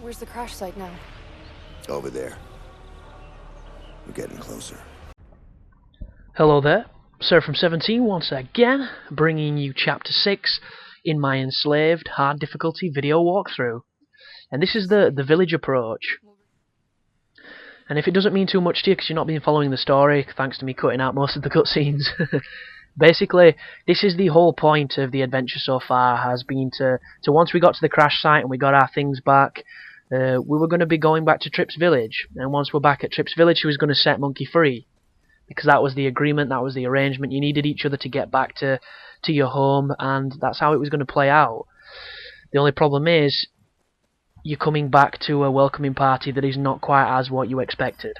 Where's the crash site now? Over there. We're getting closer. Hello there, Sir from 17 once again, bringing you Chapter 6 in my Enslaved hard difficulty video walkthrough. And this is the village approach. And if it doesn't mean too much to you because you're not been following the story, thanks to me cutting out most of the cutscenes, basically, this is the whole point of the adventure so far, has been to once we got to the crash site and we got our things back, we were going to be going back to Tripp's village. And once we're back at Tripp's village, she was going to set Monkey free. Because that was the agreement, that was the arrangement. You needed each other to get back to your home, and that's how it was going to play out. The only problem is, you're coming back to a welcoming party that is not quite as what you expected.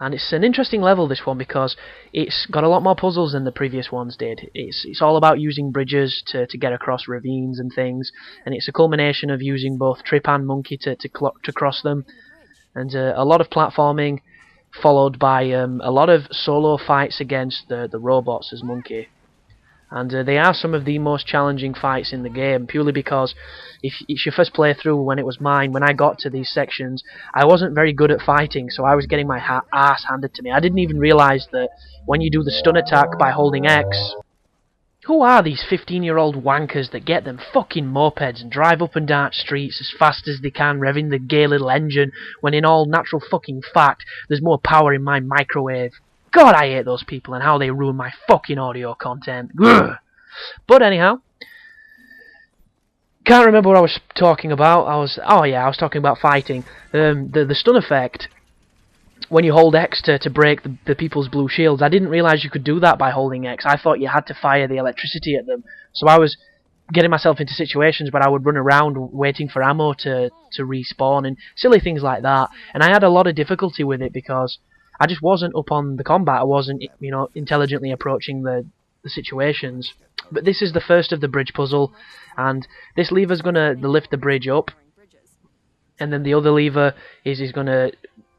And it's an interesting level, this one, because it's got a lot more puzzles than the previous ones did. It's all about using bridges to get across ravines and things, and it's a culmination of using both Tripp and Monkey to cross them, and a lot of platforming, followed by a lot of solo fights against the robots as Monkey. And they are some of the most challenging fights in the game, purely because if it's your first playthrough, when it was mine, when I got to these sections, I wasn't very good at fighting, so I was getting my ass handed to me. I didn't even realise that when you do the stun attack by holding X, who are these 15-year-old wankers that get them fucking mopeds and drive up and down streets as fast as they can, revving the gay little engine, when in all natural fucking fact, there's more power in my microwave? God, I hate those people and how they ruin my fucking audio content. Ugh. But anyhow, can't remember what I was talking about. I was talking about fighting. The stun effect, when you hold X to break the people's blue shields, I didn't realise you could do that by holding X. I thought you had to fire the electricity at them. So I was getting myself into situations where I would run around waiting for ammo to respawn and silly things like that. And I had a lot of difficulty with it because I just wasn't up on the combat. I wasn't, intelligently approaching the situations. But this is the first of the bridge puzzle, and this lever's gonna lift the bridge up, and then the other lever is gonna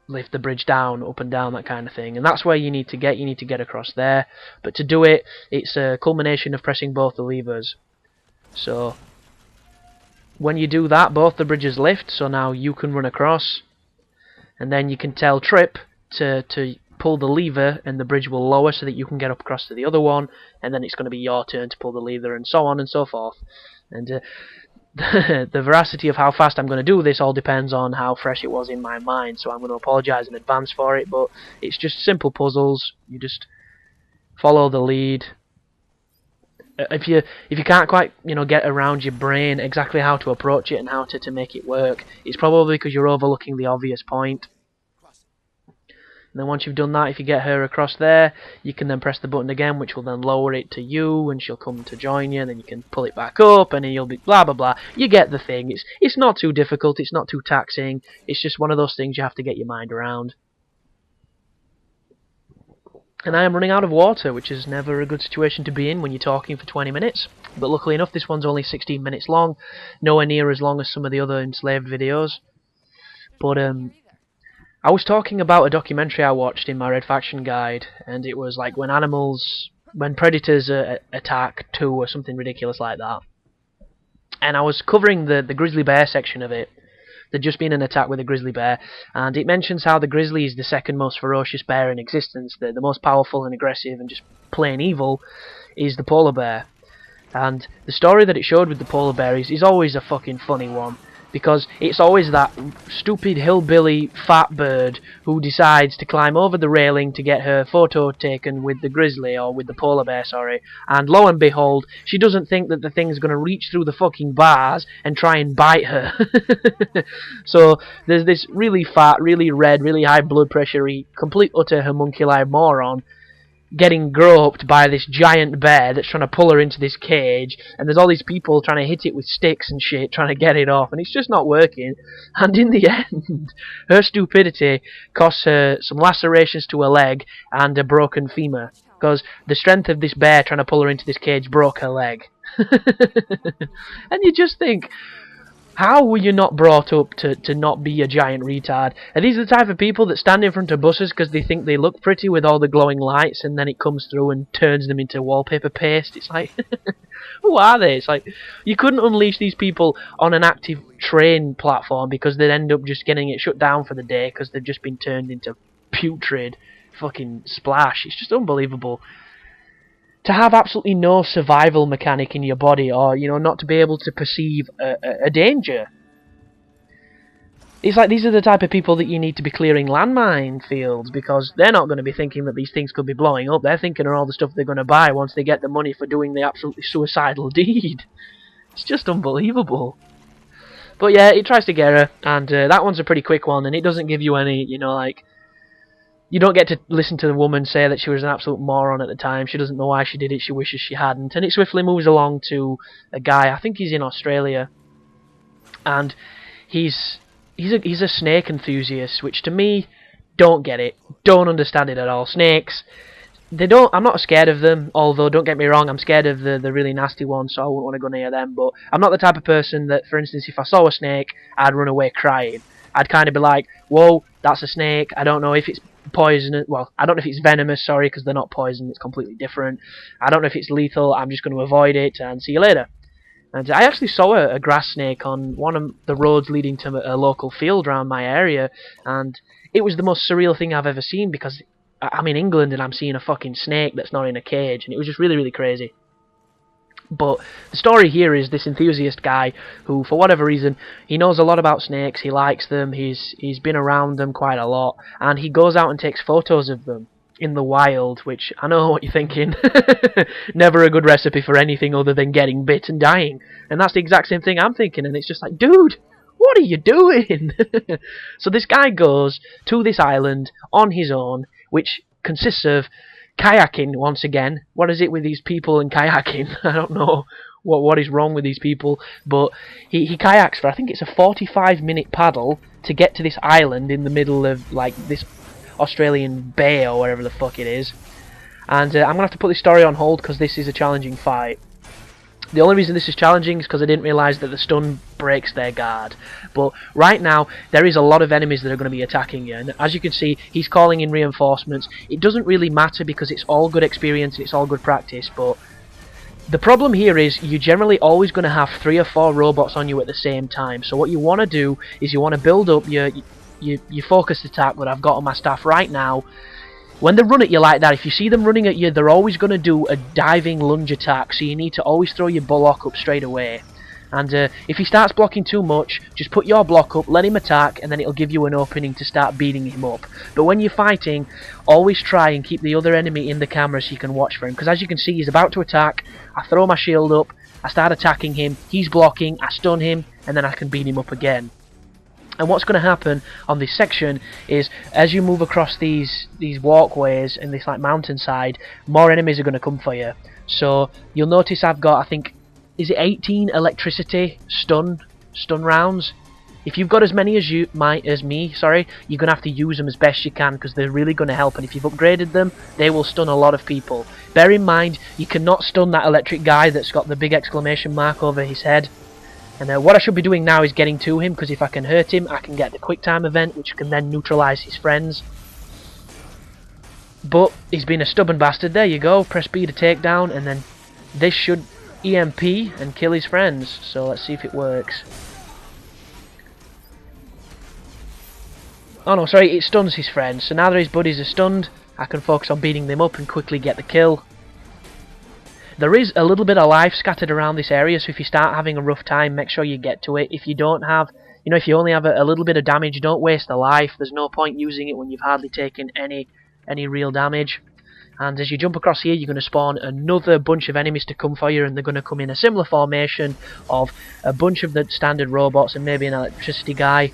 lift the bridge down, up and down, that kind of thing. And that's where you need to get. You need to get across there. But to do it, it's a culmination of pressing both the levers. So when you do that, both the bridges lift. So now you can run across, and then you can tell Tripp to pull the lever and the bridge will lower so that you can get up across to the other one, and then it's going to be your turn to pull the lever, and so on and so forth. And the veracity of how fast I'm going to do this all depends on how fresh it was in my mind, so I'm going to apologise in advance for it, but it's just simple puzzles. You just follow the lead. If you can't quite get around your brain exactly how to approach it and how to make it work, it's probably because you're overlooking the obvious point. And then once you've done that, if you get her across there, you can then press the button again, which will then lower it to you, and she'll come to join you, and then you can pull it back up, and then you'll be blah blah blah. You get the thing. It's not too difficult, it's not too taxing, it's just one of those things you have to get your mind around. And I am running out of water, which is never a good situation to be in when you're talking for 20 minutes. But luckily enough, this one's only 16 minutes long, nowhere near as long as some of the other Enslaved videos. But I was talking about a documentary I watched in my Red Faction guide, and it was like when predators attack too, or something ridiculous like that. And I was covering the grizzly bear section of it. There'd just been an attack with a grizzly bear, and it mentions how the grizzly is the second most ferocious bear in existence. The most powerful and aggressive and just plain evil is the polar bear. And the story that it showed with the polar bear is always a fucking funny one. Because it's always that stupid hillbilly fat bird who decides to climb over the railing to get her photo taken with the grizzly, or with the polar bear, sorry. And lo and behold, she doesn't think that the thing's going to reach through the fucking bars and try and bite her. So there's this really fat, really red, really high blood pressure-y, complete utter homunculi moron getting groped by this giant bear that's trying to pull her into this cage, and there's all these people trying to hit it with sticks and shit, trying to get it off, and it's just not working. And in the end, her stupidity costs her some lacerations to her leg and a broken femur, because the strength of this bear trying to pull her into this cage broke her leg. And you just think, How were you not brought up to not be a giant retard? Are these the type of people that stand in front of buses because they think they look pretty with all the glowing lights, and then it comes through and turns them into wallpaper paste? It's like, who are they? It's like, you couldn't unleash these people on an active train platform because they'd end up just getting it shut down for the day because they've just been turned into putrid fucking splash. It's just unbelievable. To have absolutely no survival mechanic in your body, or, you know, not to be able to perceive a danger. It's like these are the type of people that you need to be clearing landmine fields, because they're not going to be thinking that these things could be blowing up. They're thinking of all the stuff they're going to buy once they get the money for doing the absolutely suicidal deed. It's just unbelievable. But yeah, it tries to get her, and that one's a pretty quick one, and it doesn't give you any, you know, like, you don't get to listen to the woman say that she was an absolute moron at the time. She doesn't know why she did it. She wishes she hadn't. And it swiftly moves along to a guy. I think he's in Australia, and he's a snake enthusiast, which to me, don't get it. Don't understand it at all. Snakes, I'm not scared of them. Although don't get me wrong, I'm scared of the really nasty ones, so I wouldn't want to go near them. But I'm not the type of person that, for instance, if I saw a snake, I'd run away crying. I'd kind of be like, whoa, that's a snake. I don't know if it's poisonous. Well, I don't know if it's venomous, sorry, because they're not poison. It's completely different. I don't know if it's lethal. I'm just going to avoid it and see you later. And I actually saw a grass snake on one of the roads leading to a local field around my area, and it was the most surreal thing I've ever seen, because I'm in England and I'm seeing a fucking snake that's not in a cage, and it was just really, really crazy. But the story here is this enthusiast guy who, for whatever reason, he knows a lot about snakes, he likes them, he's been around them quite a lot, and he goes out and takes photos of them in the wild, which, I know what you're thinking, never a good recipe for anything other than getting bit and dying. And that's the exact same thing I'm thinking, and it's just like, dude, what are you doing? So this guy goes to this island on his own, which consists of kayaking once again. What is it with these people and kayaking? I don't know what is wrong with these people, but he kayaks for, I think it's a 45-minute paddle to get to this island in the middle of like this Australian bay or wherever the fuck it is. And I'm gonna have to put this story on hold because this is a challenging fight. The only reason this is challenging is because I didn't realise that the stun breaks their guard. But right now, there is a lot of enemies that are going to be attacking you. And as you can see, he's calling in reinforcements. It doesn't really matter because it's all good experience and it's all good practice. But the problem here is you're generally always going to have 3 or 4 robots on you at the same time. So what you want to do is you want to build up your focused attack that I've got on my staff right now. When they run at you like that, if you see them running at you, they're always going to do a diving lunge attack, so you need to always throw your block up straight away. And if he starts blocking too much, just put your block up, let him attack, and then it'll give you an opening to start beating him up. But when you're fighting, always try and keep the other enemy in the camera so you can watch for him, because as you can see, he's about to attack. I throw my shield up, I start attacking him, he's blocking, I stun him, and then I can beat him up again. And what's going to happen on this section is, as you move across these walkways and this like mountainside, more enemies are going to come for you. So you'll notice I've got, I think, is it 18 electricity stun rounds? If you've got as many as me, sorry, you're going to have to use them as best you can because they're really going to help. And if you've upgraded them, they will stun a lot of people. Bear in mind, you cannot stun that electric guy that's got the big exclamation mark over his head. And what I should be doing now is getting to him, because if I can hurt him, I can get the quick time event, which can then neutralise his friends. But he's been a stubborn bastard. There you go. Press B to take down, and then this should EMP and kill his friends. So let's see if it works. Oh no, sorry, it stuns his friends. So now that his buddies are stunned, I can focus on beating them up and quickly get the kill. There is a little bit of life scattered around this area, so if you start having a rough time, make sure you get to it. If you don't have, you know, if you only have a little bit of damage, don't waste the life. There's no point using it when you've hardly taken any real damage. And as you jump across here, you're going to spawn another bunch of enemies to come for you, and they're going to come in a similar formation of a bunch of the standard robots and maybe an electricity guy.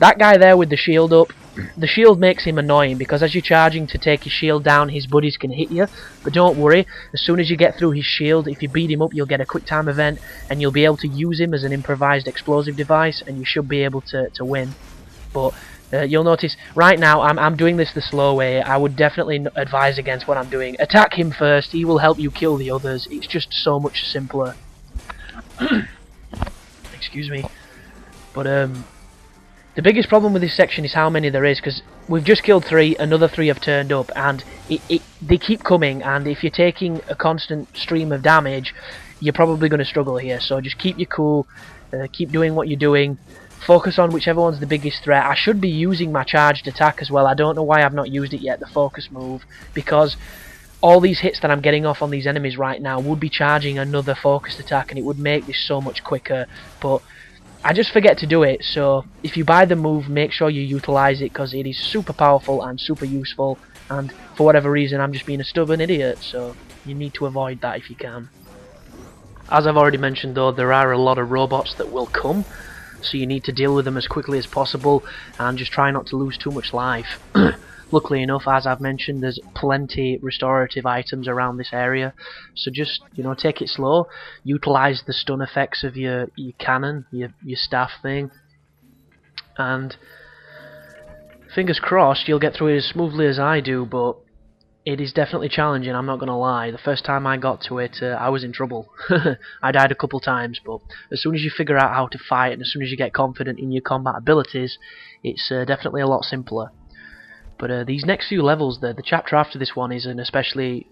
That guy there with the shield up, the shield makes him annoying because as you're charging to take his shield down, his buddies can hit you. But don't worry, as soon as you get through his shield, if you beat him up, you'll get a quick time event and you'll be able to use him as an improvised explosive device, and you should be able to win. But you'll notice right now I'm doing this the slow way. I would definitely advise against what I'm doing. Attack him first, he will help you kill the others. It's just so much simpler. Excuse me. But the biggest problem with this section is how many there is, because we've just killed 3, another 3 have turned up, and they keep coming, and if you're taking a constant stream of damage, you're probably going to struggle here. So just keep your cool, keep doing what you're doing, focus on whichever one's the biggest threat. I should be using my charged attack as well. I don't know why I've not used it yet, the focus move, because all these hits that I'm getting off on these enemies right now would be charging another focused attack, and it would make this so much quicker, but I just forget to do it. So if you buy the move, make sure you utilize it, because it is super powerful and super useful, and for whatever reason I'm just being a stubborn idiot, so you need to avoid that if you can. As I've already mentioned though, there are a lot of robots that will come, so you need to deal with them as quickly as possible and just try not to lose too much life. Luckily enough, as I've mentioned, there's plenty restorative items around this area, so just, you know, take it slow, utilize the stun effects of your cannon, your staff thing, and fingers crossed you'll get through it as smoothly as I do. But it is definitely challenging, I'm not gonna lie. The first time I got to it, I was in trouble. I died a couple times, but as soon as you figure out how to fight and as soon as you get confident in your combat abilities, it's definitely a lot simpler. But these next few levels, the chapter after this one is an especially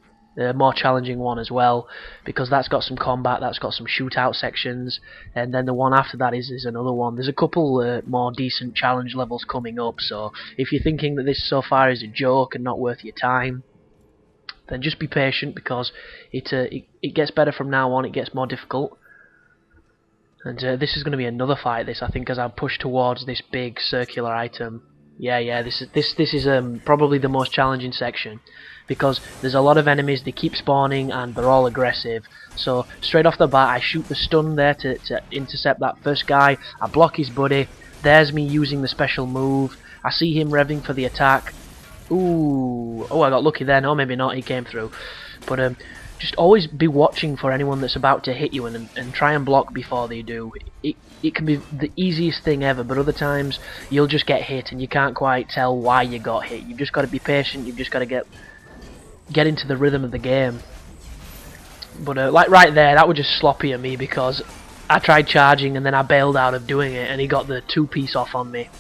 more challenging one as well, because that's got some combat, that's got some shootout sections, and then the one after that is another one. There's a couple more decent challenge levels coming up, so if you're thinking that this so far is a joke and not worth your time, then just be patient, because it gets better from now on, it gets more difficult. And this is going to be another fight, this, I think, as I push towards this big circular item. Yeah, this is probably the most challenging section, because there's a lot of enemies, they keep spawning and they're all aggressive. So straight off the bat I shoot the stun there to intercept that first guy, I block his buddy, there's me using the special move, I see him revving for the attack. Ooh, oh, I got lucky then, or maybe not, he came through. But just always be watching for anyone that's about to hit you, and try and block before they do. It can be the easiest thing ever, but other times you'll just get hit and you can't quite tell why you got hit. You've just got to be patient, you've just got to get into the rhythm of the game. But like right there, that was just sloppy of me, because I tried charging and then I bailed out of doing it and he got the 2-piece off on me.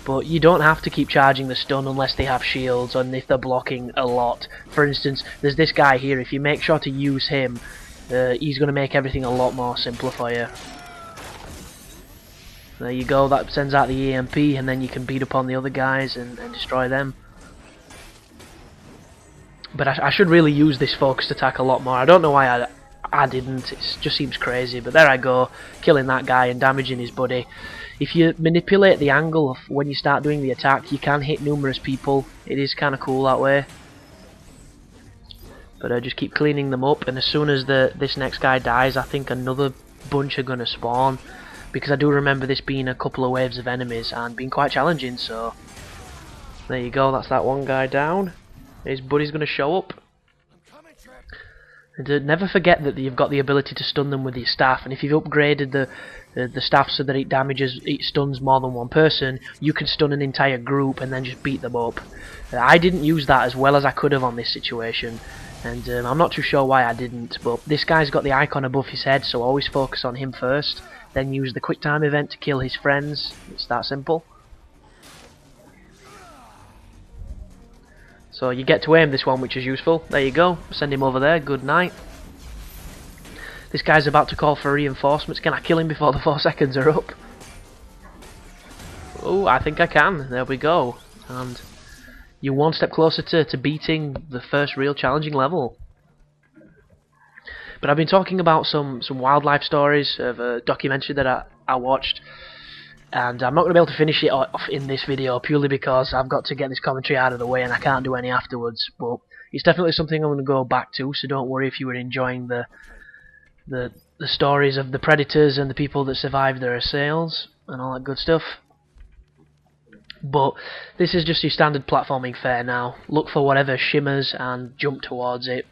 But you don't have to keep charging the stun unless they have shields and if they're blocking a lot. For instance, there's this guy here, if you make sure to use him, he's going to make everything a lot more simpler for you. There you go, that sends out the EMP, and then you can beat upon the other guys and destroy them. But I should really use this focused attack a lot more. I don't know why I didn't, it just seems crazy. But there I go, killing that guy and damaging his buddy. If you manipulate the angle of when you start doing the attack, you can hit numerous people. It is kind of cool that way. But just keep cleaning them up, and as soon as this next guy dies, I think another bunch are going to spawn. Because I do remember this being a couple of waves of enemies and being quite challenging, so there you go, that's that one guy down. His buddy's going to show up. And never forget that you've got the ability to stun them with your staff, and if you've upgraded the staff so that it stuns more than one person, you can stun an entire group and then just beat them up. I didn't use that as well as I could have on this situation, and I'm not too sure why I didn't, but this guy's got the icon above his head, so always focus on him first. Then use the quick time event to kill his friends. It's that simple. So you get to aim this one, which is useful. There you go. Send him over there. Good night. This guy's about to call for reinforcements. Can I kill him before the 4 seconds are up? Oh, I think I can. There we go. And you're one step closer to beating the first real challenging level. But I've been talking about some wildlife stories of a documentary that I watched, and I'm not going to be able to finish it off in this video purely because I've got to get this commentary out of the way and I can't do any afterwards. But it's definitely something I'm going to go back to, so don't worry if you were enjoying the stories of the predators and the people that survived their assails and all that good stuff. But this is just your standard platforming fare now. Look for whatever shimmers and jump towards it.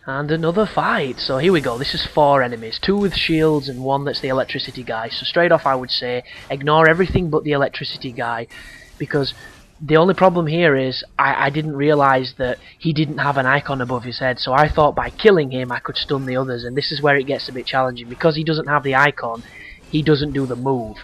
And another fight. So here we go. This is 4 enemies. 2 with shields and 1 that's the electricity guy. So straight off I would say ignore everything but the electricity guy, because the only problem here is I didn't realise that he didn't have an icon above his head, so I thought by killing him I could stun the others, and this is where it gets a bit challenging. Because he doesn't have the icon, he doesn't do the move.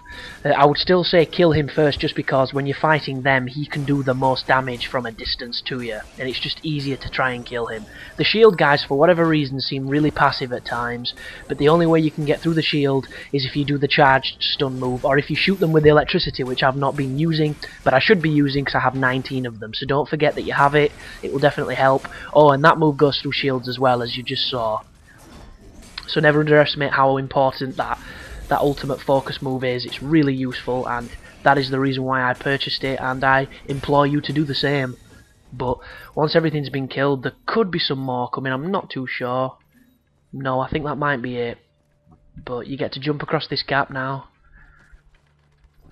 I would still say kill him first, just because when you're fighting them, he can do the most damage from a distance to you, and it's just easier to try and kill him. The shield guys, for whatever reason, seem really passive at times, but the only way you can get through the shield is if you do the charged stun move, or if you shoot them with the electricity, which I've not been using, but I should be using because I have 19 of them, so don't forget that you have it. It will definitely help. Oh, and that move goes through shields as well, as you just saw. So never underestimate how important that ultimate focus move is. It's really useful, and that is the reason why I purchased it, and I implore you to do the same. But once everything's been killed, there could be some more coming. I'm not too sure. No, I think that might be it. But you get to jump across this gap now,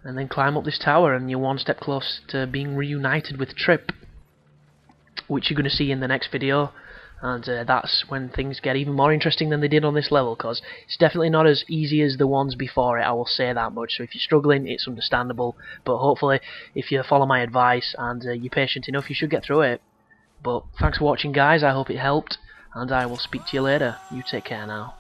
and then climb up this tower, and you're one step close to being reunited with Tripp, which you're going to see in the next video. And that's when things get even more interesting than they did on this level, because it's definitely not as easy as the ones before it, I will say that much. So if you're struggling, it's understandable, but hopefully if you follow my advice and you're patient enough, you should get through it. But thanks for watching, guys. I hope it helped, and I will speak to you later. You take care now.